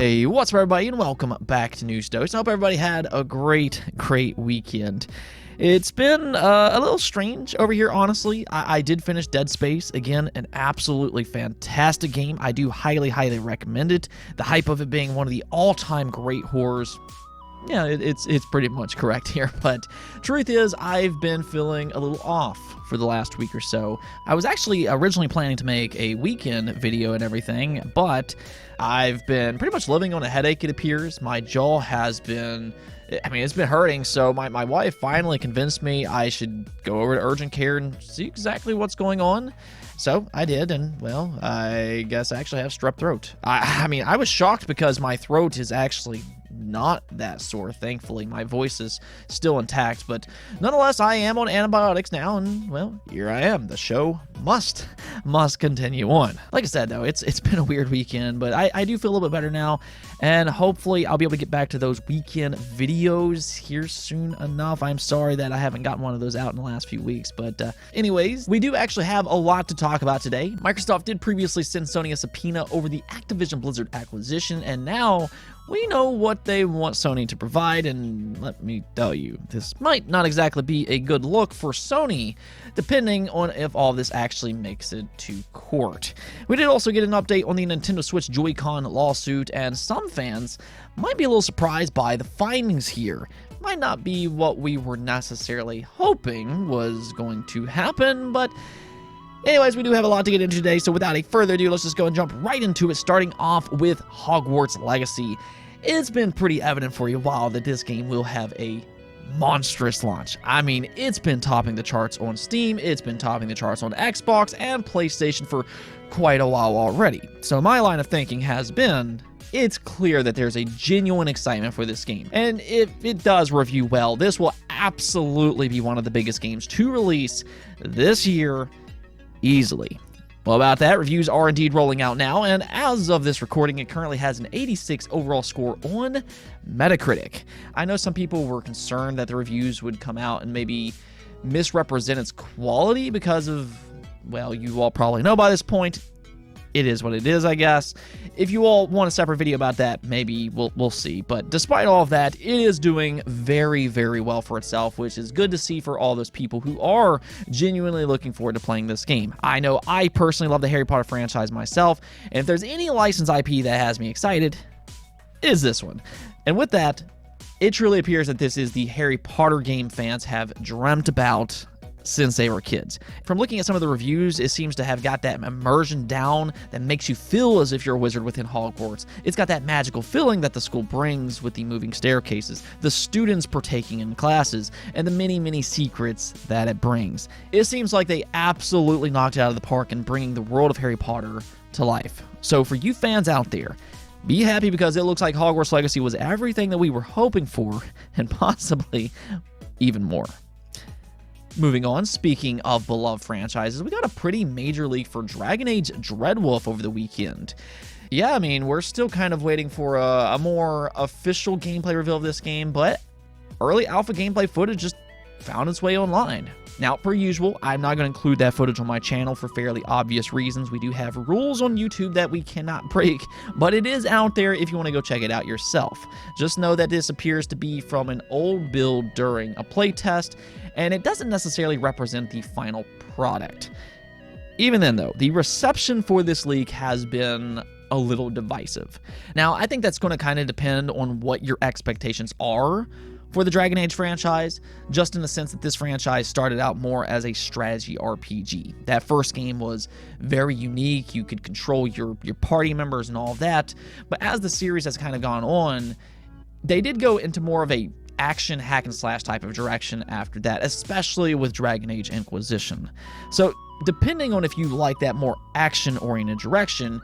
Hey, what's up everybody, and welcome back to News Dose. I hope everybody had a great weekend. It's been a little strange over here, honestly. I did finish Dead Space. Again, an absolutely fantastic game. I do highly recommend it. The hype of it being one of the all-time great horrors, yeah, it's pretty much correct here. But truth is, I've been feeling a little off for the last week or so. I was actually originally planning to make a weekend video and everything, but I've been pretty much living on a headache, it appears. My jaw has been, it's been hurting, so my wife finally convinced me I should go over to urgent care and see exactly what's going on. So I did, and, well, I guess I actually have strep throat. I was shocked because my throat is actually not that sore, thankfully. My voice is still intact, but nonetheless, I am on antibiotics now, and, well, here I am. The show must continue on. Like I said, though, it's been a weird weekend, but I do feel a little bit better now, and hopefully I'll be able to get back to those weekend videos here soon enough. I'm sorry that I haven't gotten one of those out in the last few weeks, but anyways, we do actually have a lot to talk about today. Microsoft did previously send Sony a subpoena over the Activision Blizzard acquisition, and now we know what they want Sony to provide, and let me tell you, this might not exactly be a good look for Sony, depending on if all this actually makes it to court. We did also get an update on the Nintendo Switch Joy-Con lawsuit, and some fans might be a little surprised by the findings here. Might not be what we were necessarily hoping was going to happen, but anyways, we do have a lot to get into today, so without a further ado, let's just go and jump right into it, starting off with Hogwarts Legacy. It's been pretty evident for a while that this game will have a monstrous launch. It's been topping the charts on Steam, it's been topping the charts on Xbox and PlayStation for quite a while already. So my line of thinking has been, it's clear that there's a genuine excitement for this game. And if it does review well, this will absolutely be one of the biggest games to release this year, easily. Well, about that, reviews are indeed rolling out now, and as of this recording, it currently has an 86 overall score on Metacritic. I know some people were concerned that the reviews would come out and maybe misrepresent its quality because of, well, you all probably know by this point, it is what it is, I guess. If you all want a separate video about that, maybe we'll see. But despite all of that, it is doing very well for itself, which is good to see for all those people who are genuinely looking forward to playing this game. I know I personally love the Harry Potter franchise myself, and if there's any licensed IP that has me excited, it is this one. And with that, it truly appears that this is the Harry Potter game fans have dreamt about since they were kids. From looking at some of the reviews, it seems to have got that immersion down that makes you feel as if you're a wizard within Hogwarts. It's got that magical feeling that the school brings with the moving staircases, the students partaking in classes, and the many secrets that it brings. It seems like they absolutely knocked it out of the park in bringing the world of Harry Potter to life. So for you fans out there, be happy because it looks like Hogwarts Legacy was everything that we were hoping for, and possibly even more. Moving on, speaking of beloved franchises, we got a pretty major leak for Dragon Age Dreadwolf over the weekend. Yeah, we're still kind of waiting for a more official gameplay reveal of this game, but early alpha gameplay footage just found its way online. Now, per usual, I'm not going to include that footage on my channel for fairly obvious reasons. We do have rules on YouTube that we cannot break, but it is out there if you want to go check it out yourself. Just know that this appears to be from an old build during a playtest, and it doesn't necessarily represent the final product. Even then, though, the reception for this leak has been a little divisive. Now, I think that's going to kind of depend on what your expectations are for the Dragon Age franchise, just in the sense that this franchise started out more as a strategy RPG. That first game was very unique. You could control your party members and all of that. But as the series has kind of gone on, they did go into more of a action hack and slash type of direction after that, especially with Dragon Age Inquisition. So depending on if you like that more action-oriented direction,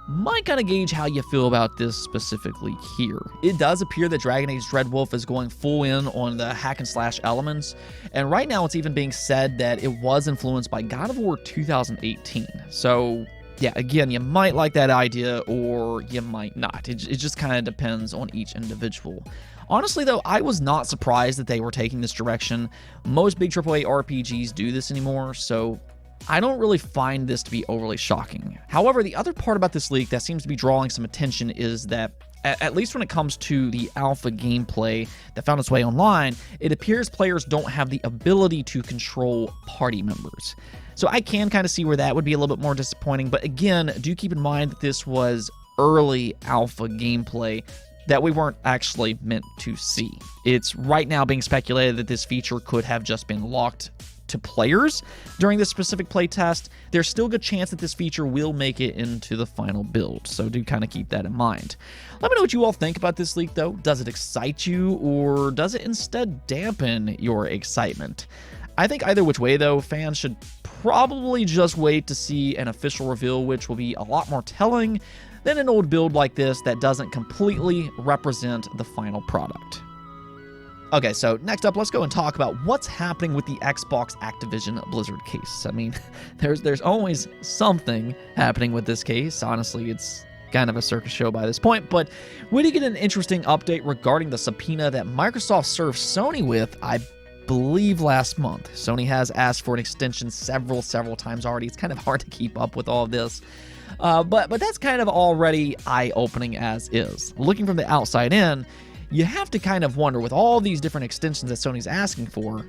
might kind of gauge how you feel about this specifically here. It does appear that Dragon Age Dreadwolf is going full in on the hack and slash elements, and right now it's even being said that it was influenced by God of War 2018. So yeah, again, you might like that idea or you might not. It just kind of depends on each individual. Honestly, though, I was not surprised that they were taking this direction. Most big AAA RPGs do this anymore, so I don't really find this to be overly shocking. However, the other part about this leak that seems to be drawing some attention is that at least when it comes to the alpha gameplay that found its way online, it appears players don't have the ability to control party members. So I can kind of see where that would be a little bit more disappointing, but again, do keep in mind that this was early alpha gameplay that we weren't actually meant to see. It's right now being speculated that this feature could have just been locked to players during this specific playtest. There's still a good chance that this feature will make it into the final build, so do kind of keep that in mind. Let me know what you all think about this leak, though. Does it excite you, or does it instead dampen your excitement? I think either which way, though, fans should probably just wait to see an official reveal, which will be a lot more telling than an old build like this that doesn't completely represent the final product. Okay, so next up, let's go and talk about what's happening with the Xbox Activision Blizzard case. I mean, there's always something happening with this case. Honestly, it's kind of a circus show by this point, but we did get an interesting update regarding the subpoena that Microsoft served Sony with, I believe, last month. Sony has asked for an extension several times already. It's kind of hard to keep up with all of this. But that's kind of already eye-opening as is. Looking from the outside in, you have to kind of wonder, with all these different extensions that Sony's asking for,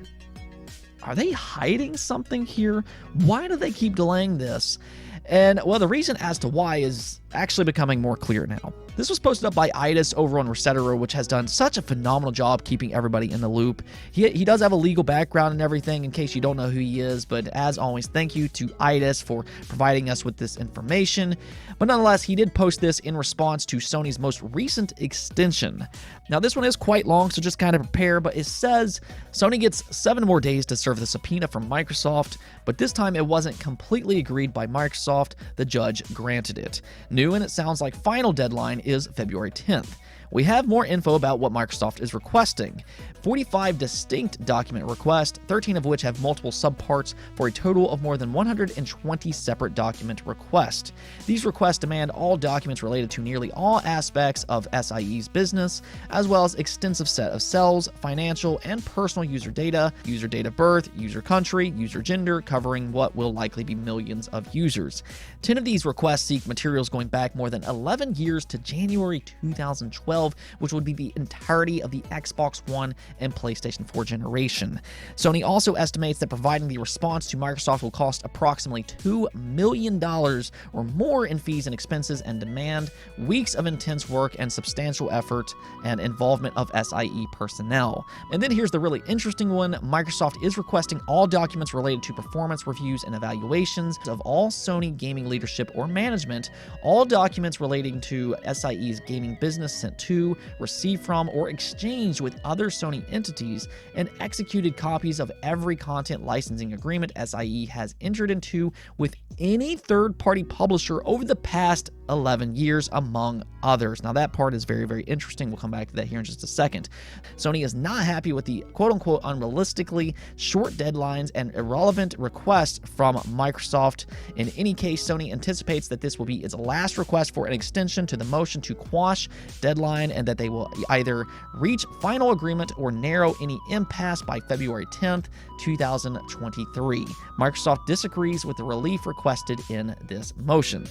are they hiding something here? Why do they keep delaying this? And, well, the reason as to why is actually becoming more clear now. This was posted up by Idis over on Resetero, which has done such a phenomenal job keeping everybody in the loop. He does have a legal background and everything, in case you don't know who he is, but as always, thank you to Idis for providing us with this information. But nonetheless, he did post this in response to Sony's most recent extension. Now, this one is quite long, so just kind of prepare, but it says Sony gets 7 more days to serve the subpoena from Microsoft, but this time it wasn't completely agreed by Microsoft. The judge granted it. New, and it sounds like final deadline is February 10th. We have more info about what Microsoft is requesting. 45 distinct document requests, 13 of which have multiple subparts, for a total of more than 120 separate document requests. These requests demand all documents related to nearly all aspects of SIE's business, as well as extensive set of sales, financial, and personal user data date of birth, user country, user gender, covering what will likely be millions of users. 10 of these requests seek materials going back more than 11 years to January 2012, which would be the entirety of the Xbox One and PlayStation 4 generation. Sony also estimates that providing the response to Microsoft will cost approximately $2 million or more in fees and expenses, and demand weeks of intense work and substantial effort and involvement of SIE personnel. And then here's the really interesting one. Microsoft is requesting all documents related to performance reviews and evaluations of all Sony gaming leadership or management, all documents relating to SIE's gaming business sent to, received from, or exchanged with other Sony entities, and executed copies of every content licensing agreement SIE has entered into with any third-party publisher over the past 11 years, among others. Now, that part is very interesting. We'll come back to that here in just a second. Sony is not happy with the quote-unquote unrealistically short deadlines and irrelevant requests from Microsoft. In any case, Sony anticipates that this will be its last request for an extension to the motion to quash deadline, and that they will either reach final agreement or narrow any impasse by February 10th, 2023. Microsoft disagrees with the relief requested in this motion.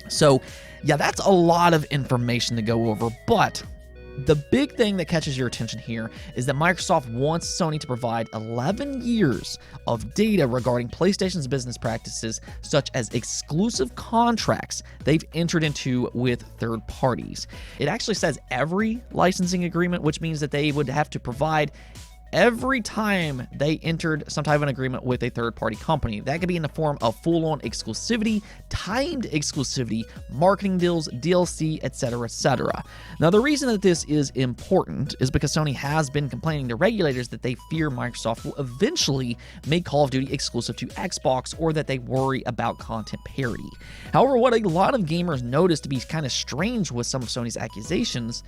So, yeah, that's a lot of information to go over, but the big thing that catches your attention here is that Microsoft wants Sony to provide 11 years of data regarding PlayStation's business practices, such as exclusive contracts they've entered into with third parties. It actually says every licensing agreement, which means that they would have to provide every time they entered some type of an agreement with a third-party company. That could be in the form of full-on exclusivity, timed exclusivity, marketing deals, DLC, etc., etc. Now, the reason that this is important is because Sony has been complaining to regulators that they fear Microsoft will eventually make Call of Duty exclusive to Xbox, or that they worry about content parity. However, what a lot of gamers notice to be kind of strange with some of Sony's accusations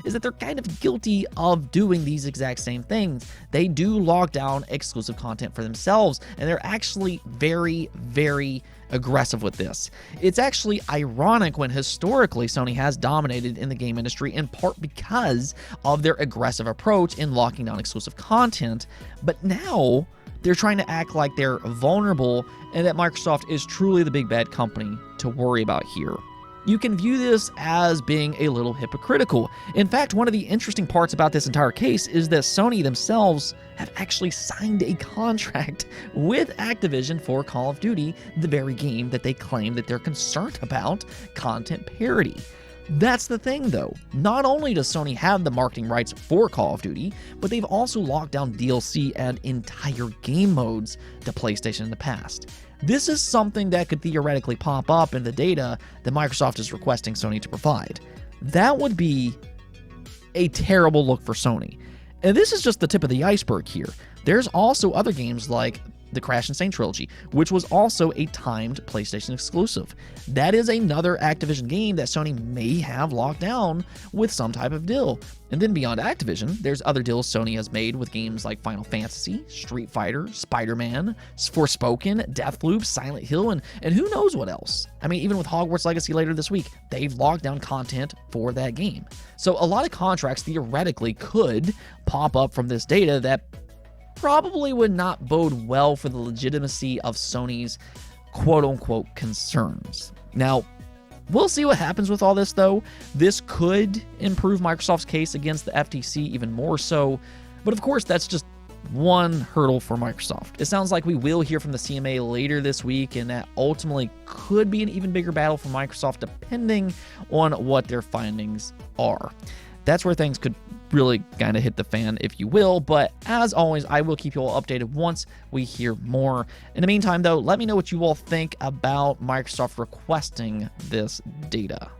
is that they're kind of guilty of doing these exact same things. They do lock down exclusive content for themselves, and they're actually very aggressive with this. It's actually ironic when historically Sony has dominated in the game industry, in part because of their aggressive approach in locking down exclusive content, but now they're trying to act like they're vulnerable and that Microsoft is truly the big bad company to worry about here. you can view this as being a little hypocritical. In fact, one of the interesting parts about this entire case is that Sony themselves have actually signed a contract with Activision for Call of Duty, the very game that they claim that they're concerned about content parity. That's the thing though, not only does Sony have the marketing rights for Call of Duty, but they've also locked down DLC and entire game modes to PlayStation in the past. This is something that could theoretically pop up in the data that Microsoft is requesting Sony to provide. That would be a terrible look for Sony. And this is just the tip of the iceberg here. There's also other games like the Crash Insane trilogy, which was also a timed PlayStation exclusive. That is another Activision game that Sony may have locked down with some type of deal. And then beyond Activision, there's other deals Sony has made with games like Final Fantasy, Street Fighter, Spider-Man, Forspoken, Deathloop, Silent Hill, and who knows what else. I mean, even with Hogwarts Legacy later this week, they've locked down content for that game. So a lot of contracts theoretically could pop up from this data that probably would not bode well for the legitimacy of Sony's quote-unquote concerns. Now, we'll see what happens with all this, though. This could improve Microsoft's case against the FTC even more so, but of course, that's just one hurdle for Microsoft. It sounds like we will hear from the CMA later this week, and that ultimately could be an even bigger battle for Microsoft depending on what their findings are. That's where things could really kind of hit the fan, if you will. But as always, I will keep you all updated once we hear more. In the meantime, though, let me know what you all think about Microsoft requesting this data.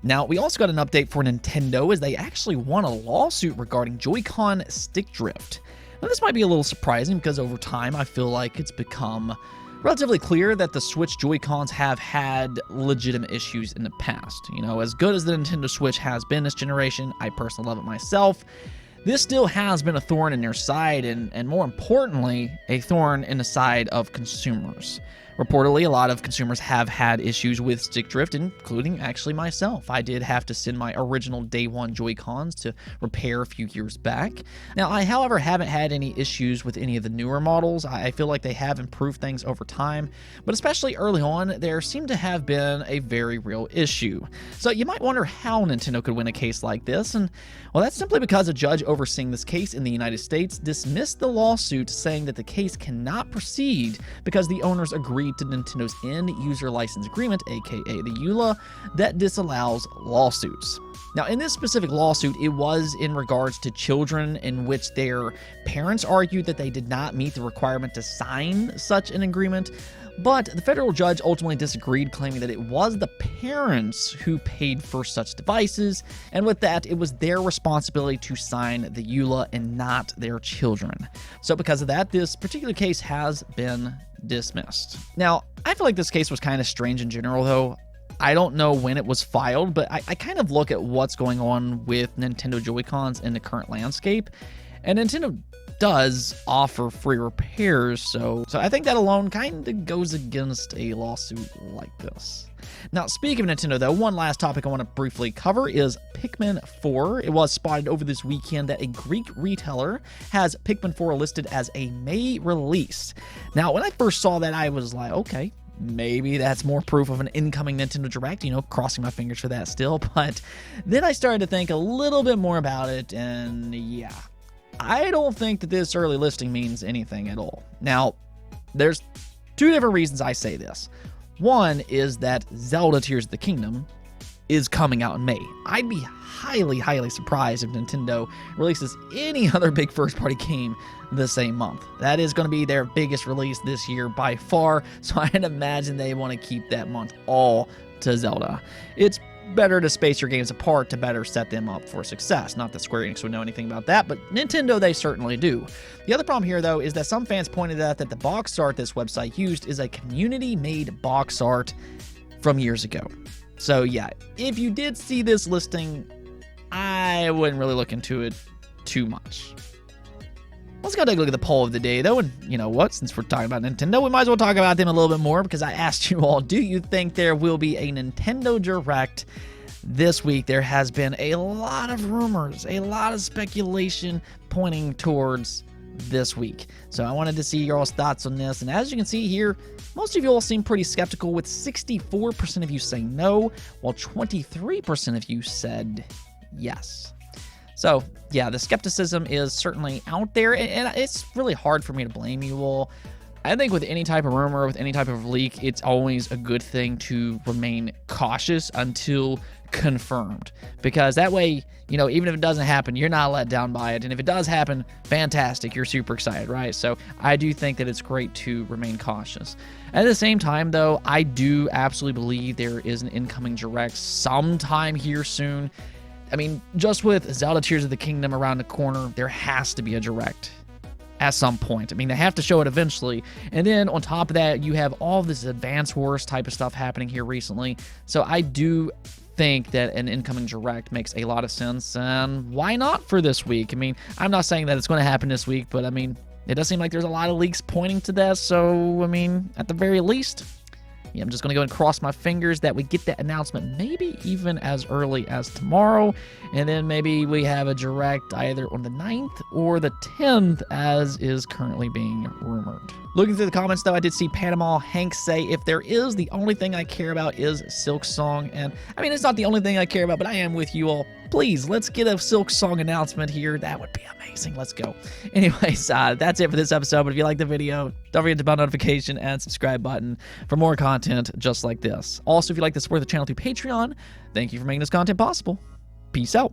Now, we also got an update for Nintendo as they actually won a lawsuit regarding Joy-Con stick drift. Now, this might be a little surprising because over time, I feel like it's become relatively clear that the Switch Joy-Cons have had legitimate issues in the past. You know, as good as the Nintendo Switch has been this generation, I personally love it myself, this still has been a thorn in their side, and more importantly, a thorn in the side of consumers. Reportedly, a lot of consumers have had issues with stick drift, including actually myself. I did have to send my original day one Joy-Cons to repair a few years back. Now, I, however, haven't had any issues with any of the newer models. I feel like they have improved things over time, but especially early on, there seemed to have been a very real issue. So you might wonder how Nintendo could win a case like this, and well, that's simply because a judge overseeing this case in the United States dismissed the lawsuit, saying that the case cannot proceed because the owners agreed to Nintendo's end-user license agreement, aka the EULA, that disallows lawsuits. Now, in this specific lawsuit, it was in regards to children in which their parents argued that they did not meet the requirement to sign such an agreement, but the federal judge ultimately disagreed, claiming that it was the parents who paid for such devices, and with that, it was their responsibility to sign the EULA and not their children. So because of that, this particular case has been dismissed. Now, I feel like this case was kind of strange in general, though. I don't know when it was filed, but I kind of look at what's going on with Nintendo Joy-Cons in the current landscape, and Nintendo does offer free repairs, so I think that alone kind of goes against a lawsuit like this. Now, speaking of Nintendo, though, one last topic I want to briefly cover is Pikmin 4. It was spotted over this weekend that a Greek retailer has Pikmin 4 listed as a May release. Now, when I first saw that, I was like, okay, maybe that's more proof of an incoming Nintendo Direct, you know, crossing my fingers for that still. But then I started to think a little bit more about it, and yeah, I don't think that this early listing means anything at all. Now, there's two different reasons I say this. One is that Zelda Tears of the Kingdom is coming out in May. I'd be highly, highly surprised if Nintendo releases any other big first-party game the same month. That is going to be their biggest release this year by far, so I'd imagine they want to keep that month all to Zelda. It's better to space your games apart to better set them up for success. Not that Square Enix would know anything about that, but Nintendo, they certainly do. The other problem here, though, is that some fans pointed out that the box art this website used is a community-made box art from years ago. So yeah, if you did see this listing, I wouldn't really look into it too much. Let's go take a look at the poll of the day, though, and you know what? Since we're talking about Nintendo, we might as well talk about them a little bit more, because I asked you all, do you think there will be a Nintendo Direct this week? There has been a lot of rumors, a lot of speculation pointing towards this week. So I wanted to see your all's thoughts on this. And as you can see here, most of you all seem pretty skeptical, with 64% of you saying no, while 23% of you said yes. So yeah, the skepticism is certainly out there, and it's really hard for me to blame you all. I think with any type of rumor, with any type of leak, it's always a good thing to remain cautious until confirmed, because that way, you know, even if it doesn't happen, you're not let down by it. And if it does happen, fantastic, you're super excited, right? So I do think that it's great to remain cautious. At the same time, though, I do absolutely believe there is an incoming direct sometime here soon. I mean, just with Zelda Tears of the Kingdom around the corner, there has to be a direct at some point. I mean, they have to show it eventually. And then on top of that, you have all this Advance Wars type of stuff happening here recently. So I do think that an incoming direct makes a lot of sense, and why not for this week? I mean, I'm not saying that it's going to happen this week, but I mean, it does seem like there's a lot of leaks pointing to that. So I mean, at the very least, yeah, I'm just going to go and cross my fingers that we get that announcement maybe even as early as tomorrow, and then maybe we have a direct either on the 9th or the 10th, as is currently being rumored. Looking through the comments, though, I did see Panama Hank say, if there is, the only thing I care about is Silk Song. And I mean, it's not the only thing I care about, but I am with you all. Please, let's get a Silk Song announcement here. That would be amazing. Let's go. Anyways, that's it for this episode. But if you like the video, don't forget to bell notification and subscribe button for more content just like this. Also, if you'd like to support the channel through Patreon, thank you for making this content possible. Peace out.